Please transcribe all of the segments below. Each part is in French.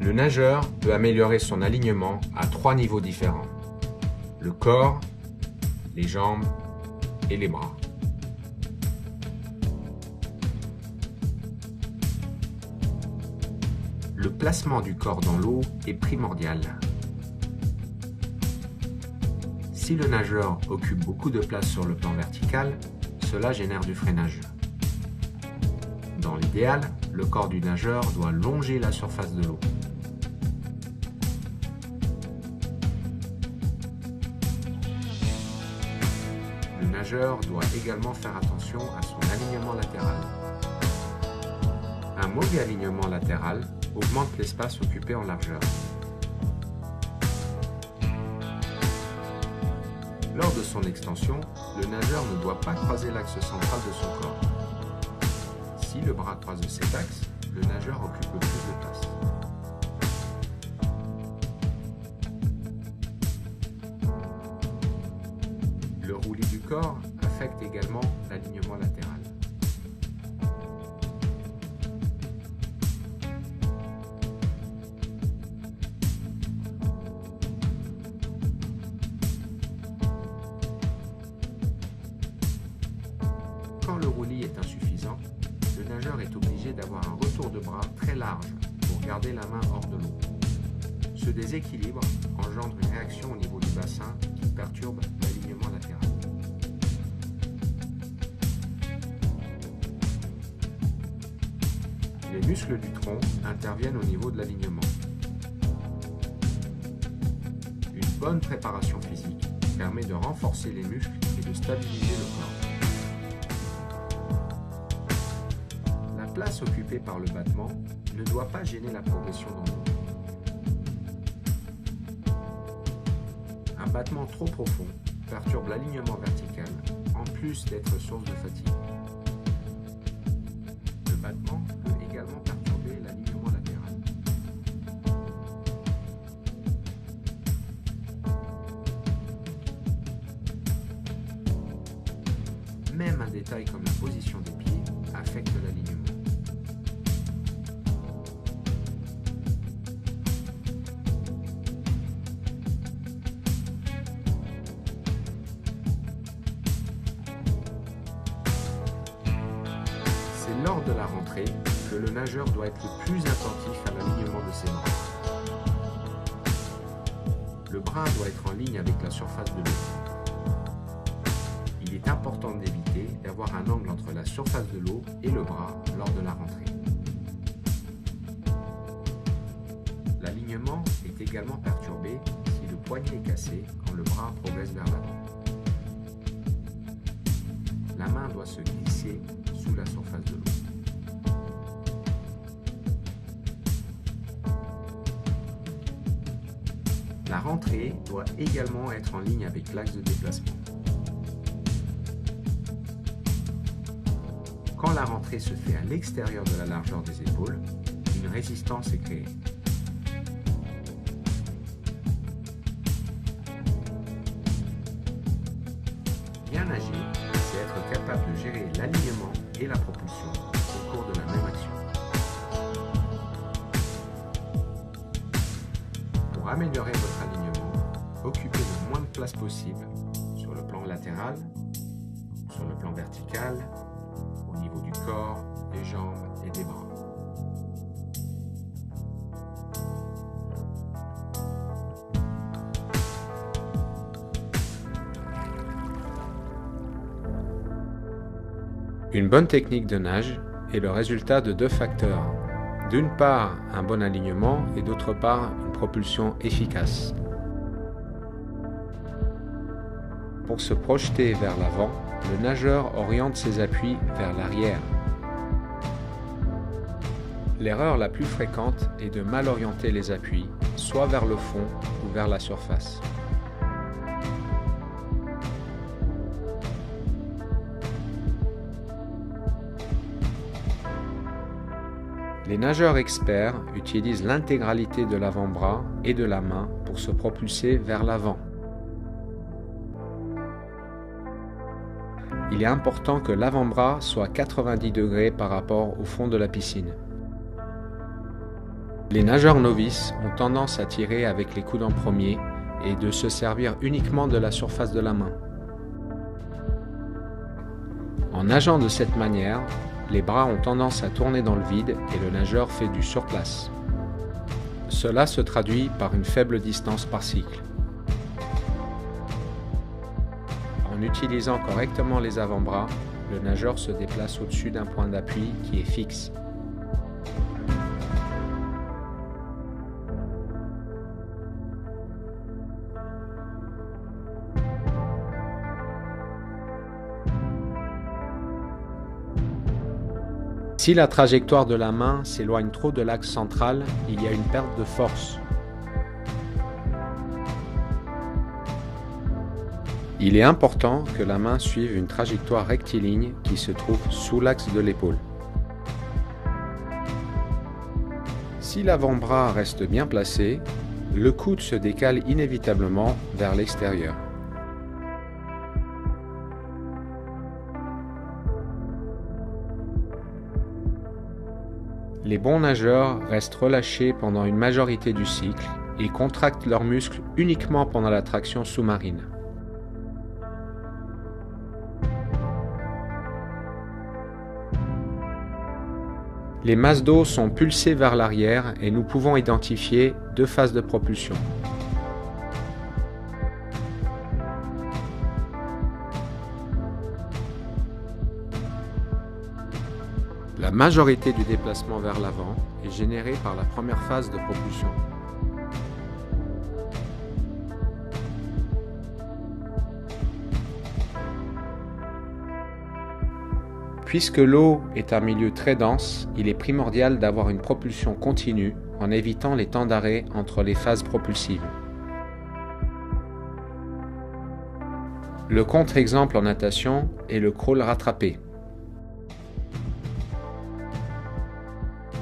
Le nageur peut améliorer son alignement à 3 niveaux différents: le corps, les jambes et les bras. Le placement du corps dans l'eau est primordial. Si le nageur occupe beaucoup de place sur le plan vertical, cela génère du freinage. Dans l'idéal, le corps du nageur doit longer la surface de l'eau. Le nageur doit également faire attention à son alignement latéral. Un mauvais alignement latéral augmente l'espace occupé en largeur. Lors de son extension, le nageur ne doit pas croiser l'axe central de son corps. Si le bras croise cet axe, le nageur occupe plus de place. Le roulis du corps affecte également l'alignement latéral. Quand le roulis est insuffisant, le nageur est obligé d'avoir un retour de bras très large pour garder la main hors de l'eau. Ce déséquilibre engendre une réaction au niveau du bassin qui perturbe l'alignement latéral. Les muscles du tronc interviennent au niveau de l'alignement. Une bonne préparation physique permet de renforcer les muscles et de stabiliser le corps. La place occupée par le battement ne doit pas gêner la progression dans l'eau. Un battement trop profond perturbe l'alignement vertical en plus d'être source de fatigue. Le battement peut également perturber l'alignement latéral. Même un détail comme la position des pieds affecte l'alignement. C'est lors de la rentrée que le nageur doit être le plus attentif à l'alignement de ses bras. Le bras doit être en ligne avec la surface de l'eau. Il est important d'éviter d'avoir un angle entre la surface de l'eau et le bras lors de la rentrée. L'alignement est également perturbé si le poignet est cassé quand le bras progresse vers l'avant. La main doit se glisser sous la surface de l'eau. La rentrée doit également être en ligne avec l'axe de déplacement. Quand la rentrée se fait à l'extérieur de la largeur des épaules, une résistance est créée. Bien nager, c'est être capable de gérer l'alignement et la propulsion au cours de la même action. Pour améliorer votre alignement, occupez le moins de place possible sur le plan latéral, sur le plan vertical, au niveau du corps, des jambes et des bras. Une bonne technique de nage est le résultat de 2 facteurs. D'une part, un bon alignement et d'autre part, une propulsion efficace. Pour se projeter vers l'avant, le nageur oriente ses appuis vers l'arrière. L'erreur la plus fréquente est de mal orienter les appuis, soit vers le fond ou vers la surface. Les nageurs experts utilisent l'intégralité de l'avant-bras et de la main pour se propulser vers l'avant. Il est important que l'avant-bras soit 90 degrés par rapport au fond de la piscine. Les nageurs novices ont tendance à tirer avec les coudes en premier et de se servir uniquement de la surface de la main. En nageant de cette manière, les bras ont tendance à tourner dans le vide et le nageur fait du surplace. Cela se traduit par une faible distance par cycle. En utilisant correctement les avant-bras, le nageur se déplace au-dessus d'un point d'appui qui est fixe. Si la trajectoire de la main s'éloigne trop de l'axe central, il y a une perte de force. Il est important que la main suive une trajectoire rectiligne qui se trouve sous l'axe de l'épaule. Si l'avant-bras reste bien placé, le coude se décale inévitablement vers l'extérieur. Les bons nageurs restent relâchés pendant une majorité du cycle et contractent leurs muscles uniquement pendant la traction sous-marine. Les masses d'eau sont pulsées vers l'arrière et nous pouvons identifier deux phases de propulsion. La majorité du déplacement vers l'avant est générée par la première phase de propulsion. Puisque l'eau est un milieu très dense, il est primordial d'avoir une propulsion continue en évitant les temps d'arrêt entre les phases propulsives. Le contre-exemple en natation est le crawl rattrapé.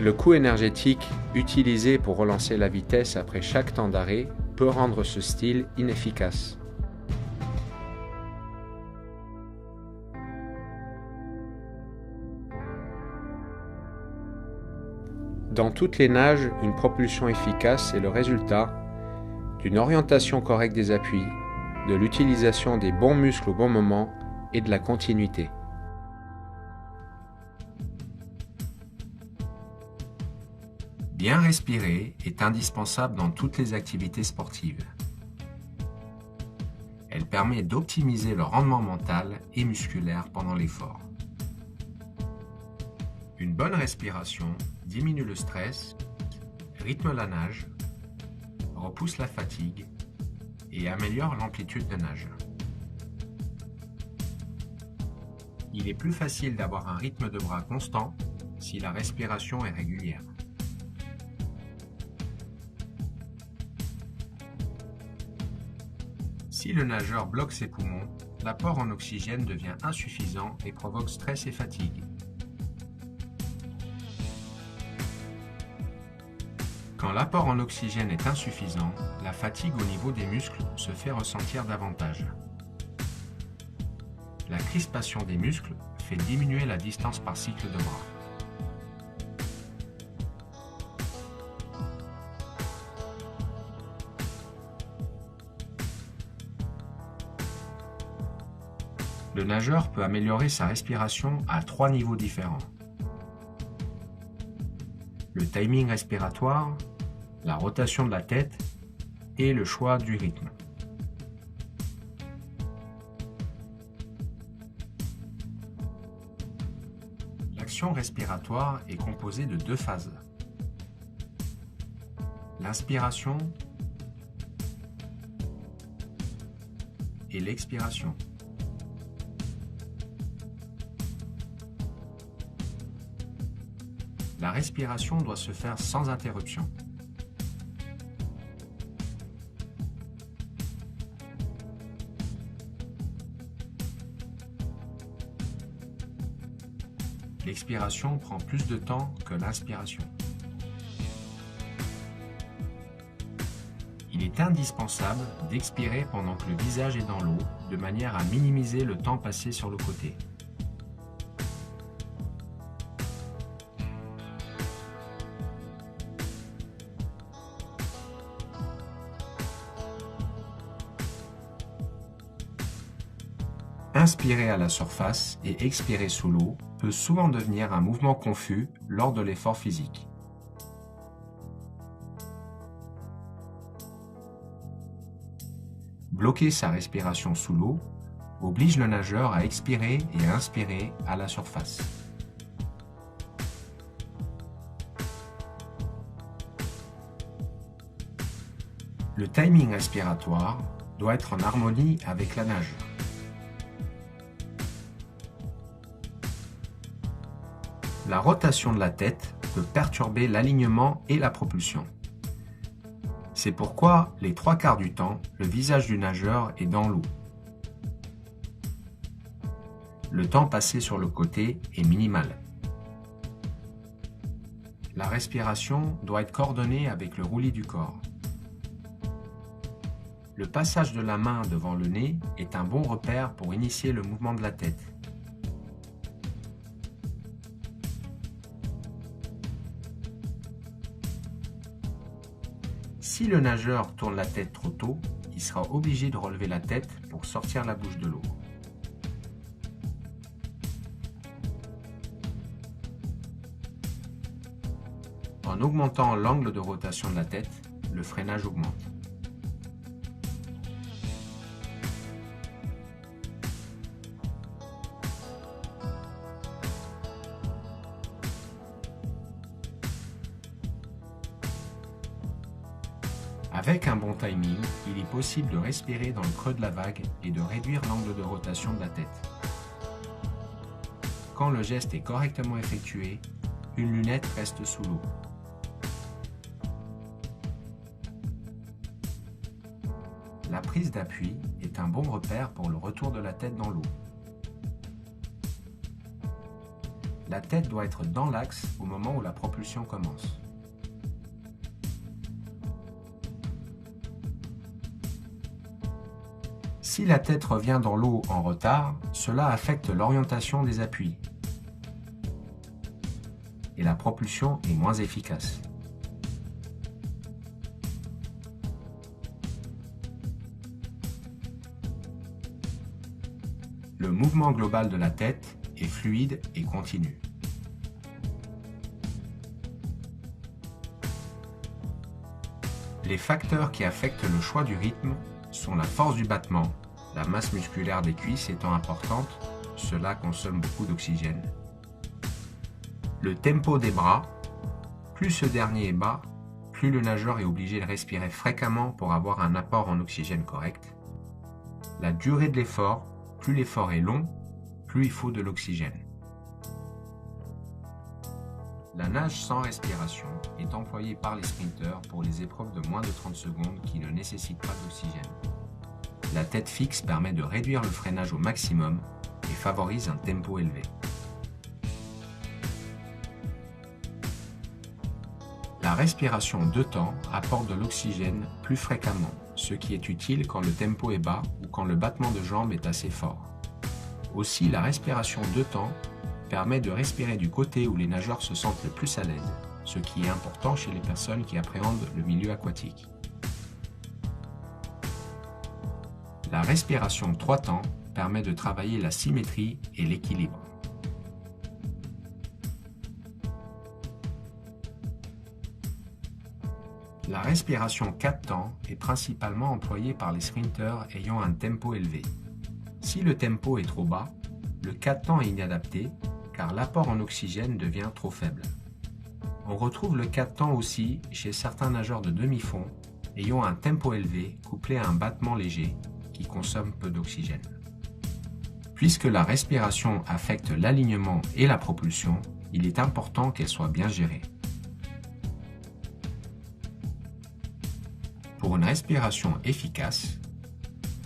Le coût énergétique utilisé pour relancer la vitesse après chaque temps d'arrêt peut rendre ce style inefficace. Dans toutes les nages, une propulsion efficace est le résultat d'une orientation correcte des appuis, de l'utilisation des bons muscles au bon moment et de la continuité. Bien respirer est indispensable dans toutes les activités sportives. Elle permet d'optimiser le rendement mental et musculaire pendant l'effort. Une bonne respiration diminue le stress, rythme la nage, repousse la fatigue et améliore l'amplitude de nage. Il est plus facile d'avoir un rythme de bras constant si la respiration est régulière. Si le nageur bloque ses poumons, l'apport en oxygène devient insuffisant et provoque stress et fatigue. Quand l'apport en oxygène est insuffisant, la fatigue au niveau des muscles se fait ressentir davantage. La crispation des muscles fait diminuer la distance par cycle de bras. Le nageur peut améliorer sa respiration à 3 niveaux différents. Le timing respiratoire, la rotation de la tête et le choix du rythme. L'action respiratoire est composée de 2 phases. L'inspiration et l'expiration. La respiration doit se faire sans interruption. L'expiration prend plus de temps que l'inspiration. Il est indispensable d'expirer pendant que le visage est dans l'eau, de manière à minimiser le temps passé sur le côté. Inspirer à la surface et expirer sous l'eau peut souvent devenir un mouvement confus lors de l'effort physique. Bloquer sa respiration sous l'eau oblige le nageur à expirer et à inspirer à la surface. Le timing respiratoire doit être en harmonie avec la nage. La rotation de la tête peut perturber l'alignement et la propulsion. C'est pourquoi, les 3/4 du temps, le visage du nageur est dans l'eau. Le temps passé sur le côté est minimal. La respiration doit être coordonnée avec le roulis du corps. Le passage de la main devant le nez est un bon repère pour initier le mouvement de la tête. Si le nageur tourne la tête trop tôt, il sera obligé de relever la tête pour sortir la bouche de l'eau. En augmentant l'angle de rotation de la tête, le freinage augmente. Avec un bon timing, il est possible de respirer dans le creux de la vague et de réduire l'angle de rotation de la tête. Quand le geste est correctement effectué, une lunette reste sous l'eau. La prise d'appui est un bon repère pour le retour de la tête dans l'eau. La tête doit être dans l'axe au moment où la propulsion commence. Si la tête revient dans l'eau en retard, cela affecte l'orientation des appuis et la propulsion est moins efficace. Le mouvement global de la tête est fluide et continu. Les facteurs qui affectent le choix du rythme sont la force du battement, la masse musculaire des cuisses étant importante, cela consomme beaucoup d'oxygène. Le tempo des bras, plus ce dernier est bas, plus le nageur est obligé de respirer fréquemment pour avoir un apport en oxygène correct. La durée de l'effort, plus l'effort est long, plus il faut de l'oxygène. La nage sans respiration est employée par les sprinteurs pour les épreuves de moins de 30 secondes qui ne nécessitent pas d'oxygène. La tête fixe permet de réduire le freinage au maximum et favorise un tempo élevé. La respiration 2 temps apporte de l'oxygène plus fréquemment, ce qui est utile quand le tempo est bas ou quand le battement de jambes est assez fort. Aussi, la respiration 2 temps permet de respirer du côté où les nageurs se sentent le plus à l'aise, ce qui est important chez les personnes qui appréhendent le milieu aquatique. La respiration 3 temps permet de travailler la symétrie et l'équilibre. La respiration 4 temps est principalement employée par les sprinteurs ayant un tempo élevé. Si le tempo est trop bas, le 4 temps est inadapté car l'apport en oxygène devient trop faible. On retrouve le 4 temps aussi chez certains nageurs de demi-fond ayant un tempo élevé couplé à un battement léger qui consomme peu d'oxygène. Puisque la respiration affecte l'alignement et la propulsion, il est important qu'elle soit bien gérée. Pour une respiration efficace,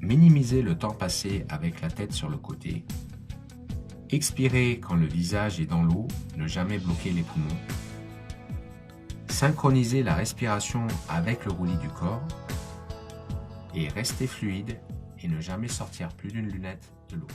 minimisez le temps passé avec la tête sur le côté, expirez quand le visage est dans l'eau, ne jamais bloquer les poumons, synchronisez la respiration avec le roulis du corps et restez fluide et ne jamais sortir plus d'une lunette de l'eau.